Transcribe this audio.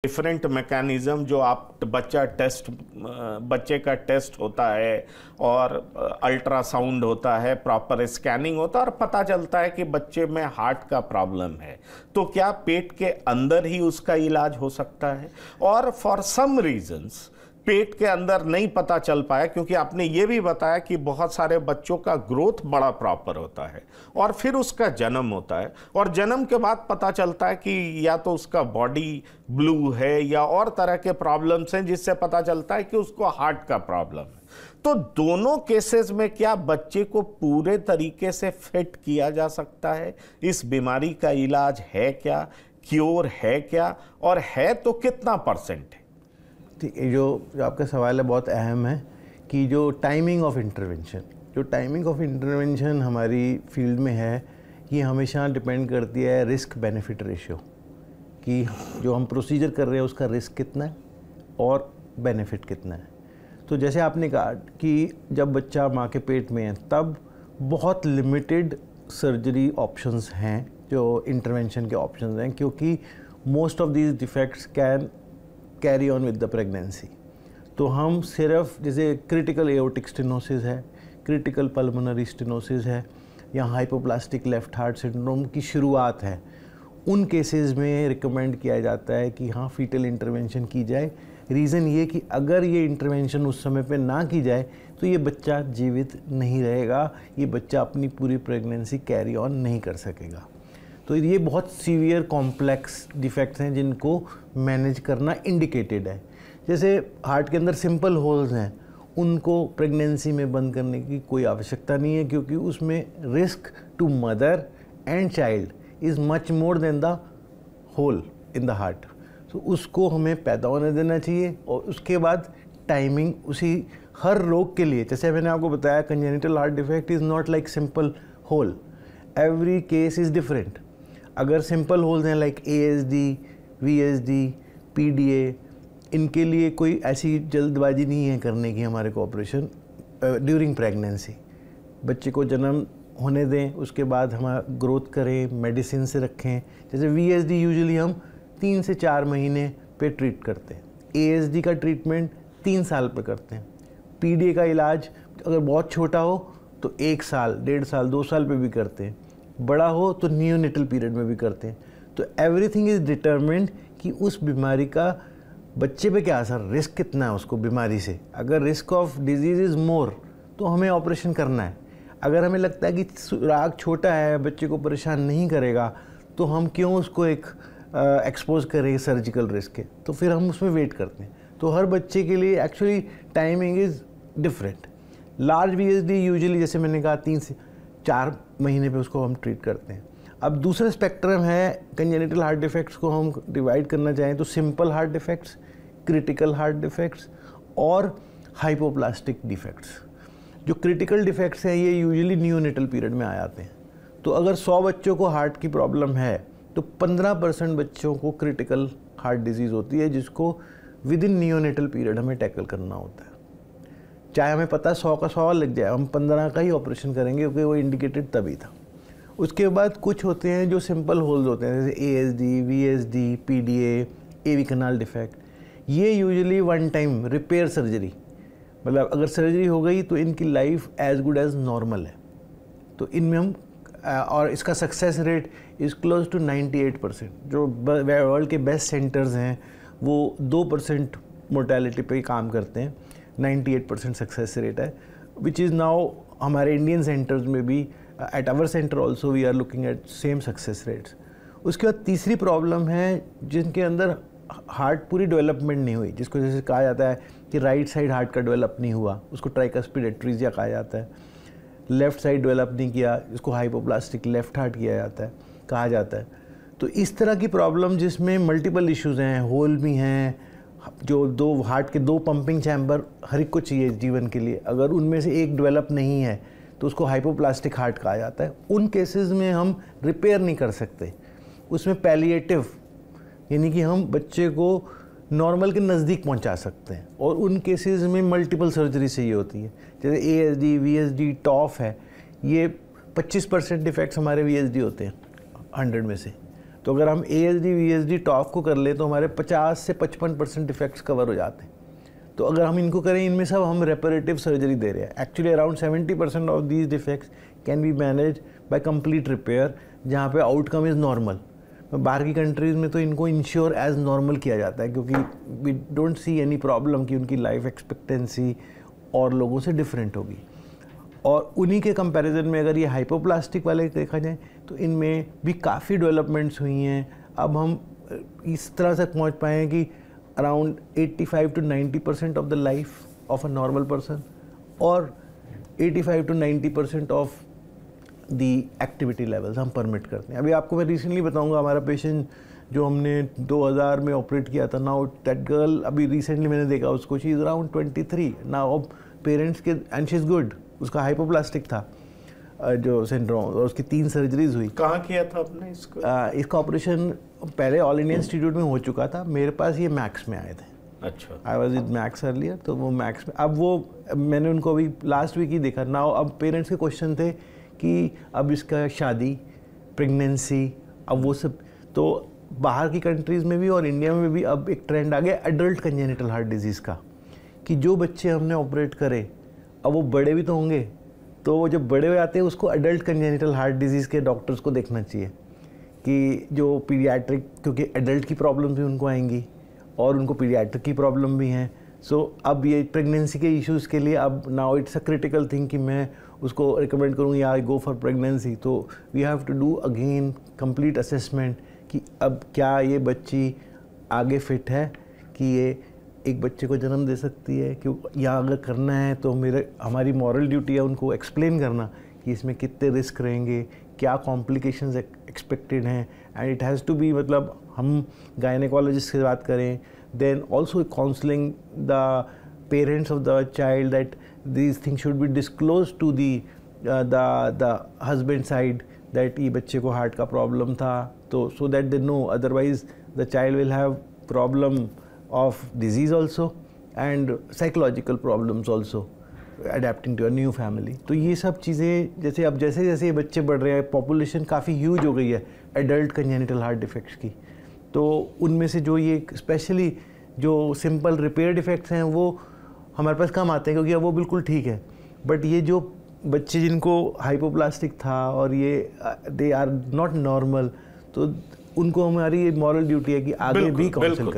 Different mechanism जो आप बच्चे का टेस्ट होता है और अल्ट्रासाउंड होता है, प्रॉपर स्कैनिंग होता है और पता चलता है कि बच्चे में हार्ट का प्रॉब्लम है, तो क्या पेट के अंदर ही उसका इलाज हो सकता है? और फॉर सम रीजंस पेट के अंदर नहीं पता चल पाया, क्योंकि आपने ये भी बताया कि बहुत सारे बच्चों का ग्रोथ बड़ा प्रॉपर होता है और फिर उसका जन्म होता है और जन्म के बाद पता चलता है कि या तो उसका बॉडी ब्लू है या और तरह के प्रॉब्लम्स हैं, जिससे पता चलता है कि उसको हार्ट का प्रॉब्लम है। तो दोनों केसेस में क्या बच्चे को पूरे तरीके से फिट किया जा सकता है? इस बीमारी का इलाज है क्या, क्योर है क्या, और है तो कितना परसेंट है? ठीक है, जो आपका सवाल है बहुत अहम है कि जो टाइमिंग ऑफ इंटरवेंशन हमारी फील्ड में है, ये हमेशा डिपेंड करती है रिस्क बेनिफिट रेशियो, कि जो हम प्रोसीजर कर रहे हैं उसका रिस्क कितना है और बेनिफिट कितना है। तो जैसे आपने कहा कि जब बच्चा माँ के पेट में है तब बहुत लिमिटेड सर्जरी ऑप्शंस हैं, जो इंटरवेंशन के ऑप्शंस हैं, क्योंकि most of these defects can carry on with the pregnancy. तो हम सिर्फ जैसे क्रिटिकल एओर्टिक स्टेनोसिस है, क्रिटिकल पल्मोनरी स्टेनोसिस है या हाइपोप्लास्टिक लेफ्ट हार्ट सिंड्रोम की शुरुआत है, उन केसेस में रिकमेंड किया जाता है कि हाँ फीटल इंटरवेंशन की जाए। रीज़न ये कि अगर ये इंटरवेंशन उस समय पे ना की जाए तो ये बच्चा जीवित नहीं रहेगा, ये बच्चा अपनी पूरी प्रेगनेंसी कैरी ऑन नहीं कर सकेगा। तो ये बहुत सीवियर कॉम्प्लेक्स डिफेक्ट्स हैं जिनको मैनेज करना इंडिकेटेड है। जैसे हार्ट के अंदर सिंपल होल्स हैं, उनको प्रेगनेंसी में बंद करने की कोई आवश्यकता नहीं है, क्योंकि उसमें risk to mother and child is much more than the hole in the heart. तो उसको हमें पैदा होने देना चाहिए और उसके बाद टाइमिंग उसी हर रोग के लिए, जैसे मैंने आपको बताया congenital heart defect is not like simple hole, every case is different. अगर सिंपल होल्स हैं लाइक ASD, VSD, PDA, इनके लिए कोई ऐसी जल्दबाजी नहीं है करने की हमारे को ऑपरेशन ड्यूरिंग प्रेगनेंसी। बच्चे को जन्म होने दें, उसके बाद हम ग्रोथ करें, मेडिसिन से रखें। जैसे VSD यूजुअली हम 3 से 4 महीने पे ट्रीट करते हैं, ASD का ट्रीटमेंट 3 साल पे करते हैं, PDA का इलाज अगर बहुत छोटा हो तो 1 साल, 1.5 साल, 2 साल पे भी करते हैं, बड़ा हो तो नियोनेटल पीरियड में भी करते हैं। तो एवरीथिंग इज़ डिटरमिन्ड कि उस बीमारी का बच्चे पे क्या असर, रिस्क कितना है उसको बीमारी से। अगर risk of disease is more तो हमें ऑपरेशन करना है। अगर हमें लगता है कि सुराग छोटा है, बच्चे को परेशान नहीं करेगा, तो हम क्यों उसको एक एक्सपोज करें सर्जिकल रिस्क के, तो फिर हम उसमें वेट करते हैं। तो हर बच्चे के लिए actually timing is different. Large VSD usually जैसे मैंने कहा 3 से 4 महीने पे उसको हम ट्रीट करते हैं। अब दूसरा स्पेक्ट्रम है कंजेनिटल हार्ट डिफेक्ट्स को हम डिवाइड करना चाहें तो simple heart defects, critical heart defects और हाइपोप्लास्टिक डिफेक्ट्स। जो क्रिटिकल डिफेक्ट्स हैं ये यूजुअली नियोनेटल पीरियड में आ जाते हैं। तो अगर 100 बच्चों को हार्ट की प्रॉब्लम है तो 15% बच्चों को क्रिटिकल हार्ट डिजीज़ होती है, जिसको विद इन नियोनेटल पीरियड हमें टैकल करना होता है। चाहे हमें पता 100 का 100 लग जाए, हम 15 का ही ऑपरेशन करेंगे क्योंकि वो इंडिकेटेड तभी था। उसके बाद कुछ होते हैं जो सिंपल होल्स होते हैं, जैसे ASD, VSD, PDA, AV canal defect. ये usually one time repair surgery, मतलब अगर सर्जरी हो गई तो इनकी life as good as normal है। तो इनमें हम और इसका success rate is close to 98%। जो वर्ल्ड के बेस्ट सेंटर्स हैं वो 2% मोर्टेलिटी पे काम करते हैं, 98% सक्सेस रेट है, विच इज़ नाउ हमारे इंडियन सेंटर्स में भी at our centre also we are looking at same success rates. उसके बाद तीसरी प्रॉब्लम है जिनके अंदर हार्ट पूरी डेवलपमेंट नहीं हुई, जिसको जैसे कहा जाता है कि राइट साइड हार्ट का डेवलप नहीं हुआ, उसको ट्राइकस्पिड एट्रीजिया कहा जाता है। लेफ़्ट साइड डेवलप नहीं किया, इसको हाइपोप्लास्टिक लेफ्ट हार्ट किया जाता है, कहा जाता है। तो इस तरह की प्रॉब्लम जिसमें मल्टीपल इश्यूज़ हैं, होल भी हैं, जो 2 हार्ट के 2 पंपिंग चैम्बर हर एक को चाहिए जीवन के लिए, अगर उनमें से एक डेवलप नहीं है तो उसको हाइपोप्लास्टिक हार्ट कहा जाता है। उन केसेस में हम रिपेयर नहीं कर सकते, उसमें पैलिएटिव यानी कि हम बच्चे को नॉर्मल के नज़दीक पहुंचा सकते हैं, और उन केसेस में मल्टीपल सर्जरी चाहिए होती है। जैसे ASD, VSD, टॉफ है, ये 25% डिफेक्ट्स हमारे VSD होते हैं 100 में से, तो अगर हम ASD VSD टॉप को कर ले तो हमारे 50 से 55% डिफेक्ट्स कवर हो जाते हैं। तो अगर हम इनको करें, इनमें सब हम रेपरेटिव सर्जरी दे रहे हैं। Actually around 70% of these defects can be manage by complete repair, जहाँ पे आउटकम इज़ नॉर्मल। बाहर की कंट्रीज़ में तो इनको इंश्योर एज नॉर्मल किया जाता है, क्योंकि we don't see any problem कि उनकी लाइफ एक्सपेक्टेंसी और लोगों से डिफरेंट होगी। और उन्हीं के कंपैरिजन में अगर ये हाइपोप्लास्टिक वाले देखा जाए तो इनमें भी काफ़ी डेवलपमेंट्स हुई हैं। अब हम इस तरह से पहुंच पाए हैं कि around 85 to 90% of the life of a normal person और 85 to 90% of the activity levels हम परमिट करते हैं। अभी आपको मैं रिसेंटली बताऊंगा, हमारा पेशेंट जो हमने 2000 में ऑपरेट किया था, नाउ दैट गर्ल, अभी रिसेंटली मैंने देखा उसको, शी इज़ अराउंड 23 नाउ। अब पेरेंट्स के, एंड शी इज़ गुड, उसका हाइपोप्लास्टिक था जो सिंड्रोम, और उसकी 3 सर्जरीज हुई। कहाँ किया था आपने इसको? इसका ऑपरेशन पहले ऑल इंडिया इंस्टीट्यूट में हो चुका था, मेरे पास ये मैक्स में आए थे। अच्छा, I was with max earlier, तो वो मैक्स में, अब वो मैंने उनको अभी लास्ट वीक ही देखा। नाउ अब पेरेंट्स के क्वेश्चन थे कि अब इसका शादी, प्रेगनेंसी, अब वो सब, तो बाहर की कंट्रीज़ में भी और इंडिया में भी अब एक ट्रेंड आ गया एडल्ट कंजेनिटल हार्ट डिजीज़ का, कि जो बच्चे हमने ऑपरेट करे अब वो बड़े भी तो होंगे, तो वो जब बड़े हो जाते हैं उसको एडल्ट कंजेनिटल हार्ट डिजीज़ के डॉक्टर्स को देखना चाहिए कि जो पीडियाट्रिक, क्योंकि एडल्ट की प्रॉब्लम भी उनको आएंगी और उनको पीडियाट्रिक की प्रॉब्लम भी हैं। सो अब ये प्रेगनेंसी के इश्यूज़ के लिए अब now it's a critical thing कि मैं उसको रिकमेंड करूँ या गो फॉर प्रेगनेंसी। तो we have to do again complete assessment कि अब क्या ये बच्ची आगे फिट है कि ये एक बच्चे को जन्म दे सकती है, क्यों, या अगर करना है तो हमारी मॉरल ड्यूटी है उनको एक्सप्लेन करना कि इसमें कितने रिस्क रहेंगे, क्या कॉम्प्लिकेशंस एक्सपेक्टेड हैं। And it has to be, मतलब हम गायनेकोलॉजिस्ट से बात करें, then also counselling the parents of the child that these things should be disclose to the husband side that ये बच्चे को हार्ट का प्रॉब्लम था, तो so that they know, otherwise the child will have problem of disease also and psychological problems also adapting to a new family। तो ये सब चीज़ें जैसे अब जैसे जैसे ये बच्चे बढ़ रहे हैं, पॉपुलेशन काफ़ी ह्यूज हो गई है एडल्ट कंजेनिटल हार्ट डिफेक्ट्स की, तो उनमें से जो ये स्पेशली जो सिंपल रिपेयर डिफेक्ट्स हैं वो हमारे पास कम आते हैं, क्योंकि अब वो बिल्कुल ठीक है। बट ये जो बच्चे जिनको हाइपोप्लास्टिक था और ये दे आर नॉट नॉर्मल, तो उनको हमारी मॉरल ड्यूटी है कि आगे भी काउंसिल करें।